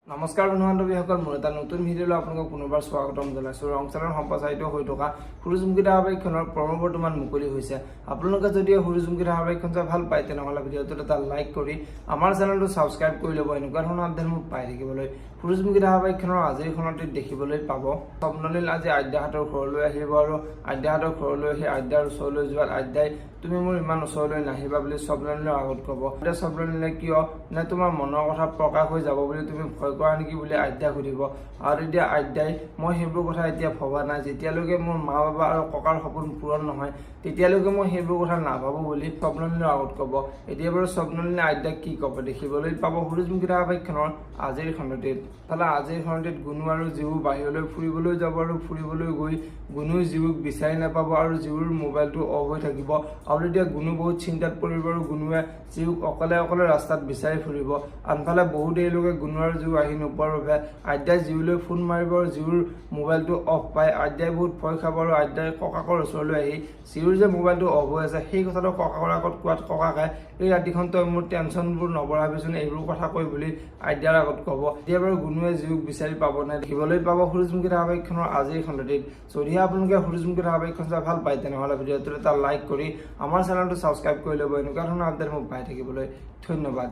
নমস্কাৰ বন্ধু বান্ধৱীসকল, মোৰ এটা নতুন ভিডিঅ'লৈ আপোনালোকক পুনৰবাৰ স্বাগতম জনাইছোঁ। ৰং চেনেল সম্প্ৰচাৰিত হৈ থকা সূৰুযমুখী ধাৰাবাহিকখনৰ প্ৰম' বৰ্তমান মুকলি হৈছে। আপোনালোকে যদি সূৰুযমুখী ধাৰাবাহিকখন চাই ভাল পায় তেনেহ'লে ভিডিঅ'টোত এটা লাইক কৰি আমাৰ চেনেলটো ছাবস্ক্ৰাইব কৰি ল'ব এনেকুৱা ধৰণৰ আপডেটসমূহ পাই থাকিবলৈ। সূৰুযমুখী ধাৰাবাহিকখনৰ আজিৰ খনটিত দেখিবলৈ পাব স্বপ্নলীল আজি আদ্যাহঁতৰ ঘৰলৈ আহিব আৰু আদ্যাহঁতৰ ঘৰলৈ আহি আদ্যাৰ ওচৰলৈ যোৱাত আদ্যাই তুমি মোৰ ইমান ওচৰলৈ নাহিবা বুলি স্বপ্নলীলৰ আগত ক'ব। এতিয়া স্বপ্নলীলে কিয় নে তোমাৰ মনৰ কথা প্ৰকাশ হৈ যাব বুলি তুমি ভয় কৰা নেকি বুলি আদ্যাক সুধিব। আৰু তেতিয়া আদ্যাই মই সেইবোৰ কথা এতিয়া ভবা নাই, যেতিয়ালৈকে মোৰ মা বাবা আৰু ককাৰ সপোন পূৰণ নহয় তেতিয়ালৈকে মই সেইবোৰ কথা নাভাবোঁ বুলি স্বপ্নলীলৰ আগত ক'ব। এতিয়া বাৰু স্বপ্নলীলে আদ্যাক কি ক'ব দেখিবলৈ পাব সূৰুযমুখী ধাৰাবাহিকখনৰ আজিৰ খণ্ডটিত। তাহলে আজিৰ খণ্ডটিত গুণু আৰু জীউ বাহিৰলৈ ফুৰিবলৈ যাব আৰু ফুৰিবলৈ গৈ গুণু জীউক বিচাৰি নাপাব আৰু জীউৰ মোবাইলটো অফ হৈ থাকিব। আৰু তেতিয়া গুণু বহুত চিন্তাত পৰিব আৰু গুণুৱে জীউক অকলে অকলে ৰাস্তাত বিচাৰি ফুৰিব। আনফালে বহু দেৰিলৈকে গুণু আৰু জীউ আহি নোপোৱাৰ বাবে আদ্যাই জীউলৈ ফোন মাৰিব আৰু জীউৰ মোবাইলটো অফ পাই আদ্যাই বহুত ভয় খাব আৰু আদ্যাই ককাকৰ ওচৰলৈ আহি জীউৰ যে মোবাইলটো অফ হৈ আছে সেই কথাটো ককাকৰ আগত কোৱাত ককাকে এই ৰাতিখন তই মোৰ টেনশ্যনবোৰ নবঢ়াবিচোন এইবোৰ কথা কৈ বুলি আদ্যাৰ আগত ক'ব। এতিয়া বাৰু গুণুৱে জীউক বিচাৰি পাব নাই দেখিবলৈ পাব সূৰুযমুখী ধাৰাবাহিকখনৰ আজিৰ খণ্ডটিত। যদিহে আপোনালোকে সূৰুযমুখী ধাৰাবাহিকখন চাই ভাল পায় তেনেহ'লে ভিডিঅ'টোত এটা লাইক কৰি আমাৰ চেনেলটো ছাবস্ক্ৰাইব কৰি ল'ব এনেকুৱা ধৰণৰ আপডেটসমূহ পাই থাকিবলৈ। ধন্যবাদ।